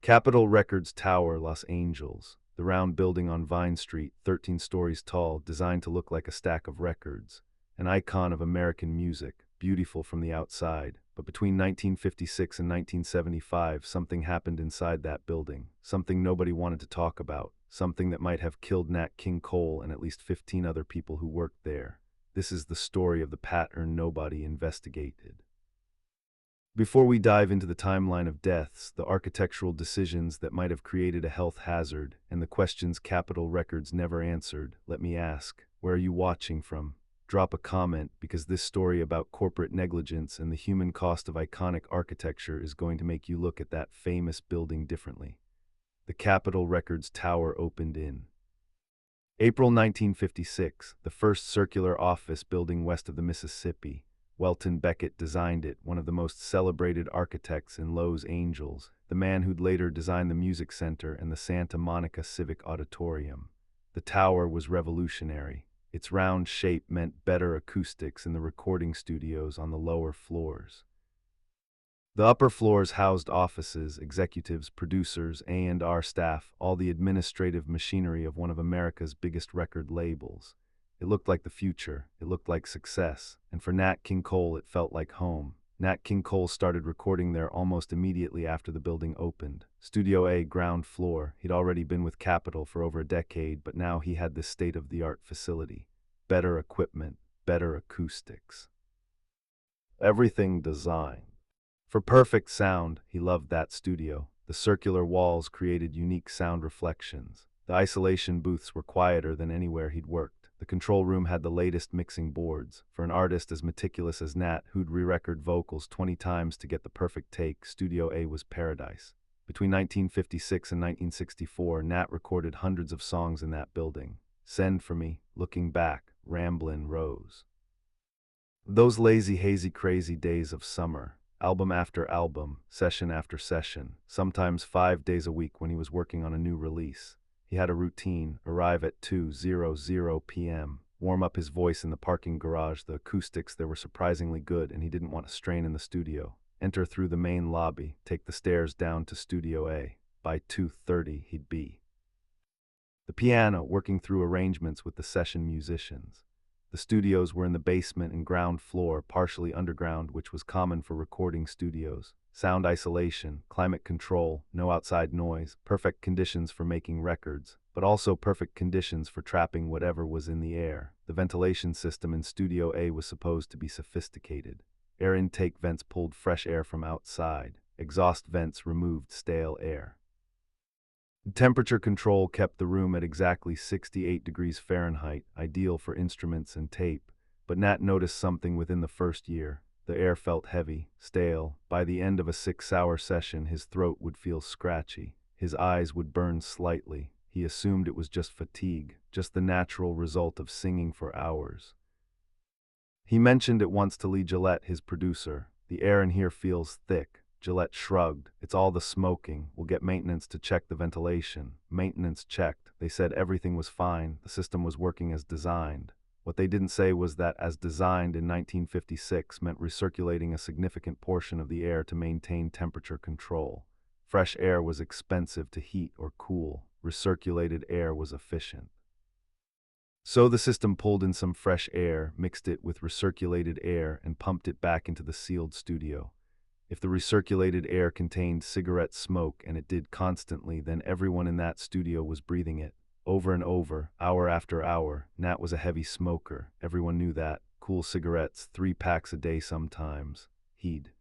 Capitol Records Tower, Los Angeles. The round building on Vine Street, 13 stories tall, designed to look like a stack of records. An icon of American music, beautiful from the outside. But between 1956 and 1975, something happened inside that building. Something nobody wanted to talk about. Something that might have killed Nat King Cole and at least 15 other people who worked there. This is the story of the pattern nobody investigated. Before we dive into the timeline of deaths, the architectural decisions that might have created a health hazard, and the questions Capitol Records never answered, let me ask, where are you watching from? Drop a comment, because this story about corporate negligence and the human cost of iconic architecture is going to make you look at that famous building differently. The Capitol Records Tower opened in April 1956, the first circular office building west of the Mississippi. Welton Becket designed it, one of the most celebrated architects in Los Angeles, the man who'd later design the Music Center and the Santa Monica Civic Auditorium. The tower was revolutionary. Its round shape meant better acoustics in the recording studios on the lower floors. The upper floors housed offices, executives, producers, A&R staff, all the administrative machinery of one of America's biggest record labels. It looked like the future, it looked like success, and for Nat King Cole it felt like home. Nat King Cole started recording there almost immediately after the building opened. Studio A, ground floor. He'd already been with Capitol for over a decade, but now he had this state-of-the-art facility. Better equipment, better acoustics. Everything designed for perfect sound. He loved that studio. The circular walls created unique sound reflections. The isolation booths were quieter than anywhere he'd worked. The control room had the latest mixing boards. For an artist as meticulous as Nat, who'd re-record vocals 20 times to get the perfect take, Studio A was paradise. Between 1956 and 1964, Nat recorded hundreds of songs in that building. Send for Me, Looking Back, Ramblin' Rose. Those lazy, hazy, crazy days of summer. Album after album, session after session, sometimes 5 days a week when he was working on a new release. He had a routine: arrive at 2:00 p.m., warm up his voice in the parking garage. The acoustics there were surprisingly good, and he didn't want to strain in the studio. Enter through the main lobby, take the stairs down to Studio A. By 2:30 he'd be the piano, working through arrangements with the session musicians. The studios were in the basement and ground floor, partially underground, which was common for recording studios. Sound isolation, climate control, no outside noise, perfect conditions for making records, but also perfect conditions for trapping whatever was in the air. The ventilation system in Studio A was supposed to be sophisticated. Air intake vents pulled fresh air from outside. Exhaust vents removed stale air. Temperature control kept the room at exactly 68 degrees Fahrenheit, ideal for instruments and tape. But Nat noticed something within the first year. The air felt heavy, stale. By the end of a 6-hour session, his throat would feel scratchy. His eyes would burn slightly. He assumed it was just fatigue, just the natural result of singing for hours. He mentioned it once to Lee Gillette, his producer. The air in here feels thick. Gillette shrugged. It's all the smoking. We'll get maintenance to check the ventilation. Maintenance checked. They said everything was fine. The system was working as designed. What they didn't say was that as designed in 1956 meant recirculating a significant portion of the air to maintain temperature control. Fresh air was expensive to heat or cool. Recirculated air was efficient. So the system pulled in some fresh air, mixed it with recirculated air, and pumped it back into the sealed studio. If the recirculated air contained cigarette smoke, and it did constantly, then everyone in that studio was breathing it. Over and over, hour after hour. Nat was a heavy smoker. Everyone knew that. Cool cigarettes, 3 packs a day sometimes. He'd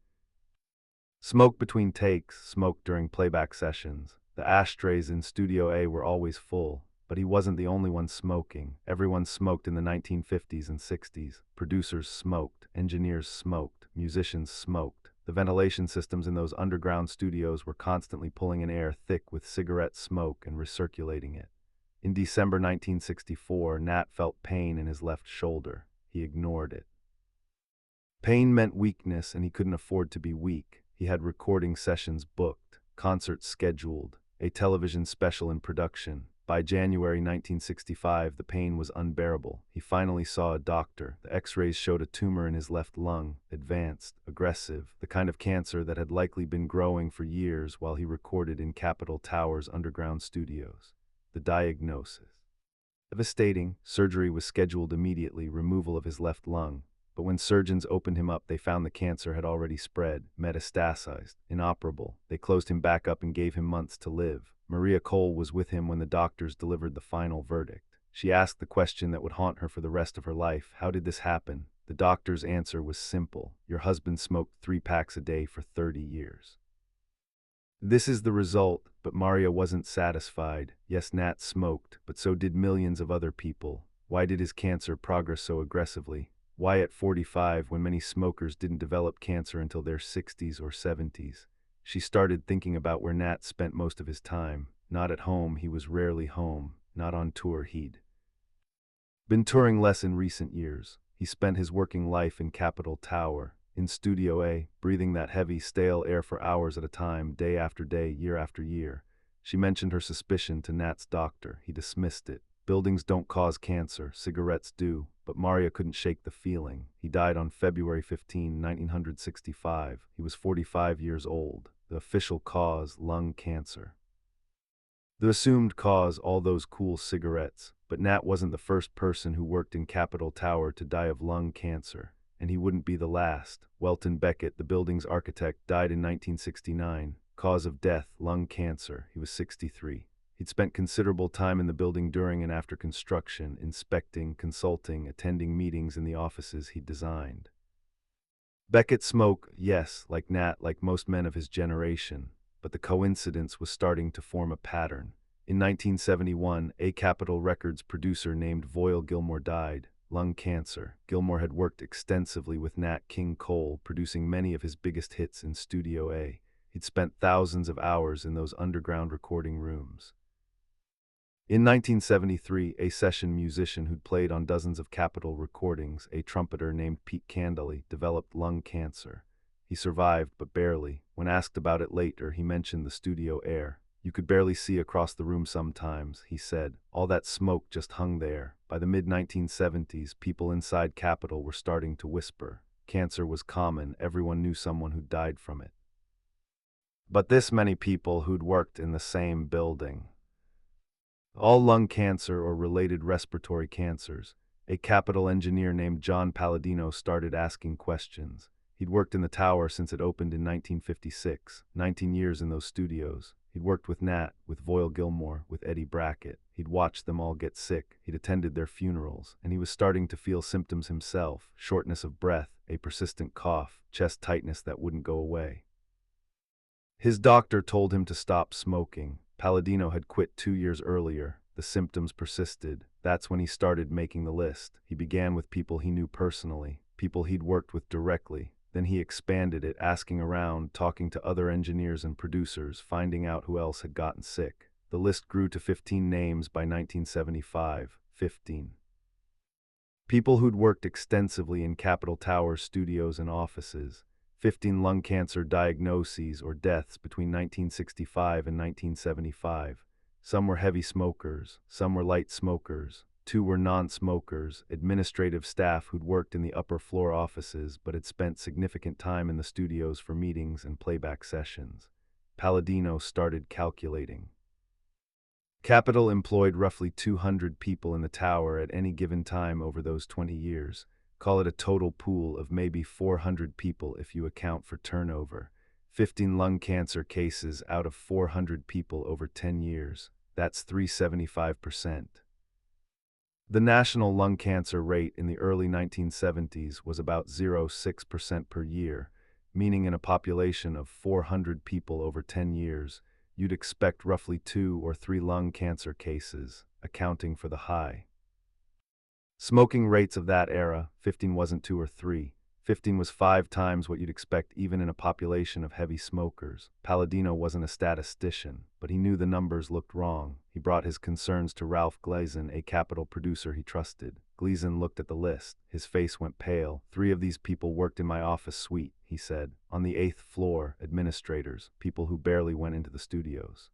smoke between takes, smoke during playback sessions. The ashtrays in Studio A were always full, but he wasn't the only one smoking. Everyone smoked in the 1950s and 60s. Producers smoked, engineers smoked, musicians smoked. The ventilation systems in those underground studios were constantly pulling in air thick with cigarette smoke and recirculating it. In December 1964, Nat felt pain in his left shoulder. He ignored it. Pain meant weakness, and he couldn't afford to be weak. He had recording sessions booked, concerts scheduled, a television special in production. By January 1965, the pain was unbearable. He finally saw a doctor. The x-rays showed a tumor in his left lung, advanced, aggressive, the kind of cancer that had likely been growing for years while he recorded in Capitol Tower's underground studios. The diagnosis: devastating. Surgery was scheduled immediately, removal of his left lung. But when surgeons opened him up, they found the cancer had already spread, metastasized, inoperable. They closed him back up and gave him months to live. Maria Cole was with him when the doctors delivered the final verdict. She asked the question that would haunt her for the rest of her life: how did this happen? The doctor's answer was simple: your husband smoked 3 packs a day for 30 years. This is the result, but Maria wasn't satisfied. Yes, Nat smoked, but so did millions of other people. Why did his cancer progress so aggressively? Why at 45, when many smokers didn't develop cancer until their 60s or 70s? She started thinking about where Nat spent most of his time. Not at home, he was rarely home. Not on tour, he'd been touring less in recent years. He spent his working life in Capitol Tower, in Studio A, breathing that heavy, stale air for hours at a time, day after day, year after year. She mentioned her suspicion to Nat's doctor. He dismissed it. Buildings don't cause cancer, cigarettes do. But Maria couldn't shake the feeling. He died on February 15, 1965. He was 45 years old. The official cause: lung cancer. The assumed cause: all those cool cigarettes. But Nat wasn't the first person who worked in Capitol Tower to die of lung cancer. And he wouldn't be the last. Welton Becket, the building's architect, died in 1969. Cause of death: lung cancer. He was 63. He'd spent considerable time in the building during and after construction, inspecting, consulting, attending meetings in the offices he'd designed. Becket smoked, yes, like Nat, like most men of his generation, but the coincidence was starting to form a pattern. In 1971, a Capitol Records producer named Voyle Gilmore died. Lung cancer. Gilmore had worked extensively with Nat King Cole, producing many of his biggest hits in Studio A. He'd spent thousands of hours in those underground recording rooms. In 1973, a session musician who'd played on dozens of Capitol recordings, a trumpeter named Pete Candley, developed lung cancer. He survived, but barely. When asked about it later, he mentioned the studio air. You could barely see across the room sometimes, he said. All that smoke just hung there. By the mid-1970s, people inside Capitol were starting to whisper. Cancer was common. Everyone knew someone who'd died from it. But this many people who'd worked in the same building. All lung cancer or related respiratory cancers. A Capitol engineer named John Palladino started asking questions. He'd worked in the tower since it opened in 1956, 19 years in those studios. He'd worked with Nat, with Voyle Gilmore, with Eddie Brackett. He'd watched them all get sick. He'd attended their funerals, and he was starting to feel symptoms himself: shortness of breath, a persistent cough, chest tightness that wouldn't go away. His doctor told him to stop smoking. Palladino had quit 2 years earlier. The symptoms persisted. That's when he started making the list. He began with people he knew personally, people he'd worked with directly. Then he expanded it, asking around, talking to other engineers and producers, finding out who else had gotten sick. The list grew to 15 names by 1975. 15. People who'd worked extensively in Capitol Tower studios and offices. 15 lung cancer diagnoses or deaths between 1965 and 1975. Some were heavy smokers, some were light smokers. 2 were non-smokers, administrative staff who'd worked in the upper floor offices but had spent significant time in the studios for meetings and playback sessions. Palladino started calculating. Capitol employed roughly 200 people in the tower at any given time over those 20 years. Call it a total pool of maybe 400 people if you account for turnover. 15 lung cancer cases out of 400 people over 10 years. That's 375%. The national lung cancer rate in the early 1970s was about 0.6% per year, meaning in a population of 400 people over 10 years, you'd expect roughly 2 or 3 lung cancer cases, accounting for the high smoking rates of that era. 15 wasn't 2 or 3. 15 was 5 times what you'd expect even in a population of heavy smokers. Palladino wasn't a statistician, but he knew the numbers looked wrong. He brought his concerns to Ralph Gleason, a Capitol producer he trusted. Gleason looked at the list. His face went pale. 3 of these people worked in my office suite, he said. On the 8th floor, administrators, people who barely went into the studios.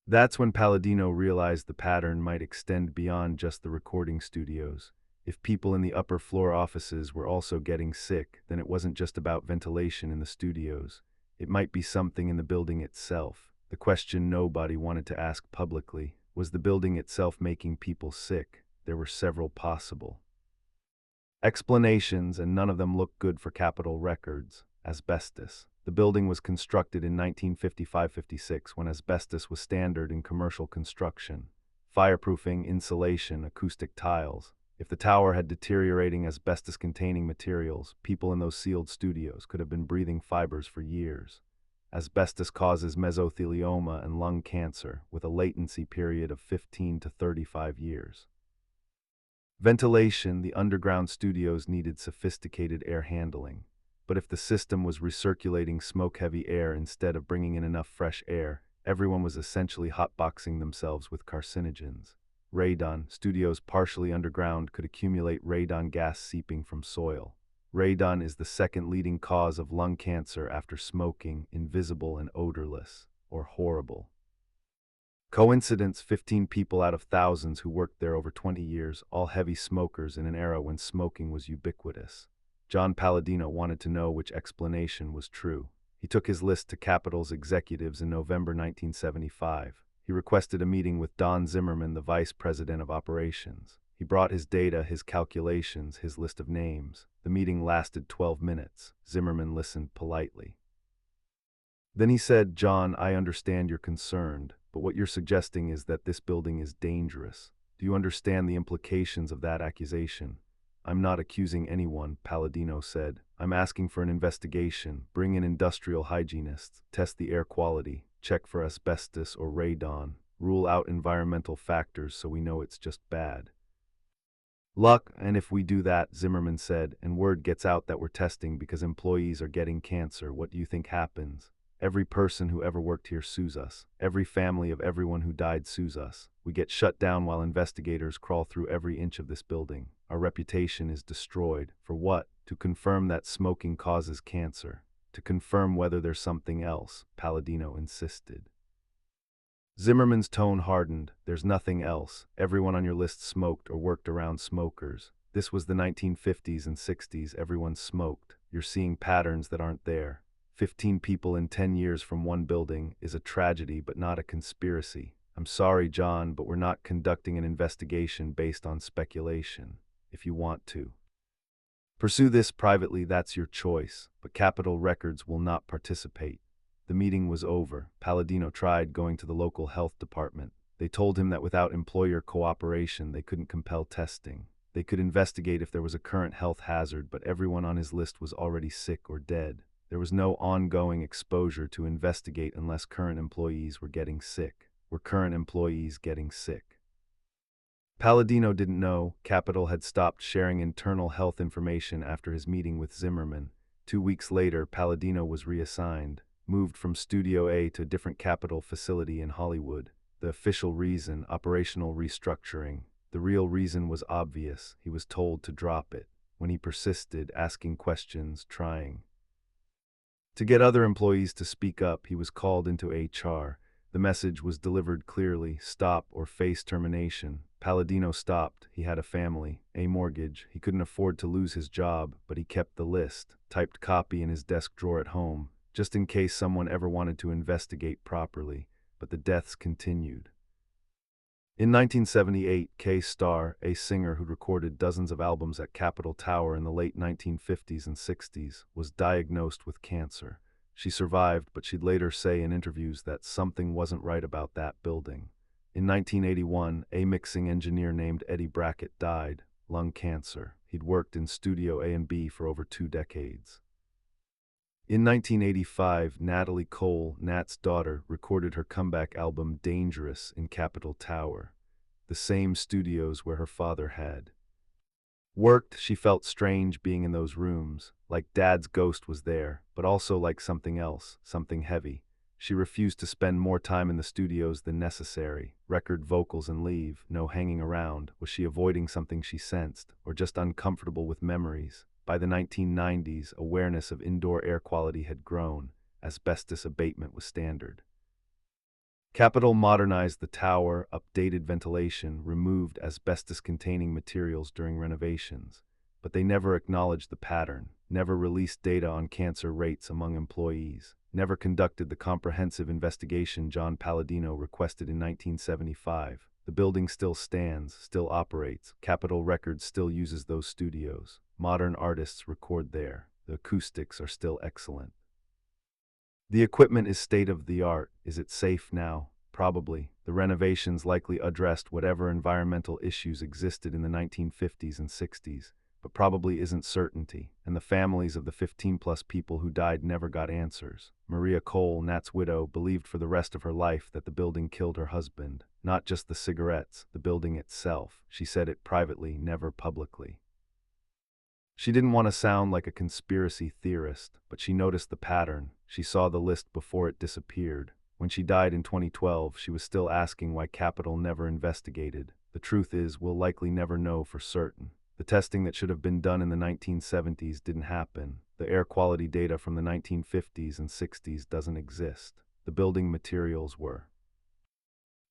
That's when Palladino realized the pattern might extend beyond just the recording studios. If people in the upper floor offices were also getting sick, then it wasn't just about ventilation in the studios. It might be something in the building itself. The question nobody wanted to ask publicly: was the building itself making people sick? There were several possible explanations, and none of them looked good for Capitol records. Asbestos. The building was constructed in 1955-56 when asbestos was standard in commercial construction. Fireproofing, insulation, acoustic tiles. If the tower had deteriorating asbestos-containing materials, people in those sealed studios could have been breathing fibers for years. Asbestos causes mesothelioma and lung cancer, with a latency period of 15 to 35 years. Ventilation. The underground studios needed sophisticated air handling. But if the system was recirculating smoke-heavy air instead of bringing in enough fresh air, everyone was essentially hotboxing themselves with carcinogens. Radon. Studios partially underground could accumulate radon gas seeping from soil. Radon is the second leading cause of lung cancer after smoking, invisible and odorless, or horrible. Coincidence? 15 people out of thousands who worked there over 20 years, all heavy smokers in an era when smoking was ubiquitous. John Palladino wanted to know which explanation was true. He took his list to Capitol's executives in November 1975. He requested a meeting with Don Zimmerman, the vice president of operations. He brought his data, his calculations, his list of names. The meeting lasted 12 minutes. Zimmerman listened politely. Then he said, "John, I understand you're concerned, but what you're suggesting is that this building is dangerous. Do you understand the implications of that accusation?" "I'm not accusing anyone," Palladino said. "I'm asking for an investigation. Bring in industrial hygienists, test the air quality, check for asbestos or radon, rule out environmental factors so we know it's just bad luck. And if we do that," Zimmerman said, "and word gets out that we're testing because employees are getting cancer, what do you think happens? Every person who ever worked here sues us. Every family of everyone who died sues us. We get shut down while investigators crawl through every inch of this building. Our reputation is destroyed. For what? To confirm that smoking causes cancer. To confirm whether there's something else," Palladino insisted. Zimmerman's tone hardened. "There's nothing else. Everyone on your list smoked or worked around smokers. This was the 1950s and 60s. Everyone smoked. You're seeing patterns that aren't there. 15 people in 10 years from one building is a tragedy but not a conspiracy. I'm sorry, John, but we're not conducting an investigation based on speculation. If you want to pursue this privately, that's your choice, but Capitol Records will not participate." The meeting was over. Palladino tried going to the local health department. They told him that without employer cooperation, they couldn't compel testing. They could investigate if there was a current health hazard, but everyone on his list was already sick or dead. There was no ongoing exposure to investigate unless current employees were getting sick. Were current employees getting sick? Palladino didn't know. Capitol had stopped sharing internal health information after his meeting with Zimmerman. 2 weeks later, Palladino was reassigned, moved from Studio A to a different Capitol facility in Hollywood. The official reason: operational restructuring. The real reason was obvious. He was told to drop it. When he persisted, asking questions, trying to get other employees to speak up, he was called into HR. The message was delivered clearly: stop or face termination. Palladino stopped. He had a family, a mortgage. He couldn't afford to lose his job, but he kept the list, typed copy in his desk drawer at home, just in case someone ever wanted to investigate properly. But the deaths continued. In 1978, Kay Starr, a singer who'd recorded dozens of albums at Capitol Tower in the late 1950s and 60s, was diagnosed with cancer. She survived, but she'd later say in interviews that something wasn't right about that building. In 1981, a mixing engineer named Eddie Brackett died, lung cancer. He'd worked in Studio A and B for over 2 decades. In 1985, Natalie Cole, Nat's daughter, recorded her comeback album Dangerous in Capitol Tower, the same studios where her father had worked. She felt strange being in those rooms, like Dad's ghost was there, but also like something else, something heavy. She refused to spend more time in the studios than necessary. Record vocals and leave, no hanging around. Was she avoiding something she sensed, or just uncomfortable with memories? By the 1990s, awareness of indoor air quality had grown. Asbestos abatement was standard. Capitol modernized the tower, updated ventilation, removed asbestos-containing materials during renovations, but they never acknowledged the pattern, never released data on cancer rates among employees, never conducted the comprehensive investigation John Palladino requested in 1975. The building still stands, still operates. Capitol Records still uses those studios. Modern artists record there. The acoustics are still excellent. The equipment is state-of-the-art. Is it safe now? Probably. The renovations likely addressed whatever environmental issues existed in the 1950s and 60s, but probably isn't certainty, and the families of the 15-plus people who died never got answers. Maria Cole, Nat's widow, believed for the rest of her life that the building killed her husband. Not just the cigarettes, the building itself. She said it privately, never publicly. She didn't want to sound like a conspiracy theorist, but she noticed the pattern. She saw the list before it disappeared. When she died in 2012, she was still asking why Capitol never investigated. The truth is, we'll likely never know for certain. The testing that should have been done in the 1970s didn't happen. The air quality data from the 1950s and 60s doesn't exist. The building materials were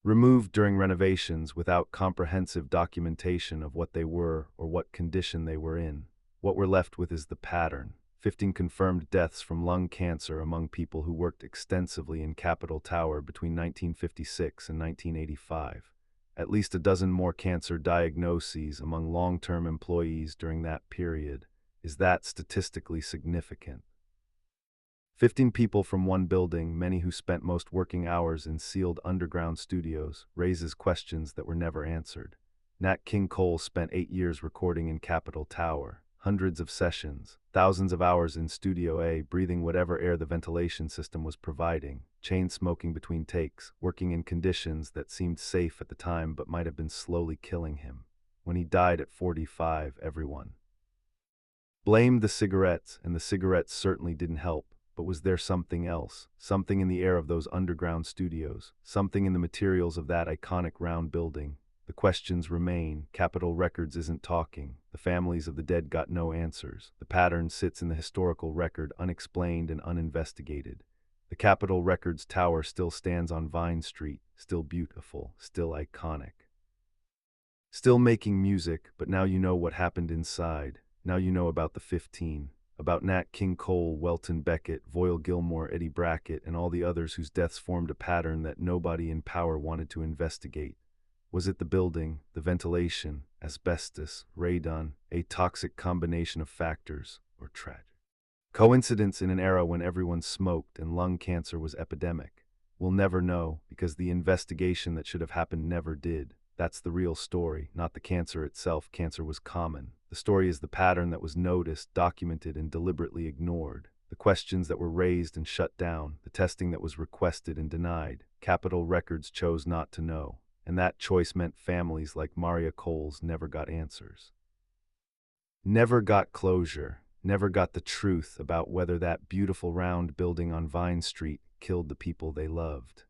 removed during renovations without comprehensive documentation of what they were or what condition they were in. What we're left with is the pattern. 15 confirmed deaths from lung cancer among people who worked extensively in Capitol Tower between 1956 and 1985. At least a dozen more cancer diagnoses among long-term employees during that period. Is that statistically significant? 15 people from one building, many who spent most working hours in sealed underground studios, raises questions that were never answered. Nat King Cole spent 8 years recording in Capitol Tower. Hundreds of sessions, thousands of hours in Studio A, breathing whatever air the ventilation system was providing, chain smoking between takes, working in conditions that seemed safe at the time but might have been slowly killing him. When he died at 45, everyone blamed the cigarettes, and the cigarettes certainly didn't help. But was there something else? Something in the air of those underground studios? Something in the materials of that iconic round building? The questions remain. Capitol Records isn't talking. The families of the dead got no answers. The pattern sits in the historical record, unexplained and uninvestigated. The Capitol Records tower still stands on Vine Street, still beautiful, still iconic. Still making music, but now you know what happened inside. Now you know about the 15. About Nat King Cole, Welton Becket, Voyle Gilmore, Eddie Brackett, and all the others whose deaths formed a pattern that nobody in power wanted to investigate. Was it the building, the ventilation, asbestos, radon, a toxic combination of factors, or tragic coincidence in an era when everyone smoked and lung cancer was epidemic? We'll never know, because the investigation that should have happened never did. That's the real story, not the cancer itself. Cancer was common. The story is the pattern that was noticed, documented, and deliberately ignored. The questions that were raised and shut down, the testing that was requested and denied. Capitol Records chose not to know. And that choice meant families like Maria Cole's never got answers. Never got closure, never got the truth about whether that beautiful round building on Vine Street killed the people they loved.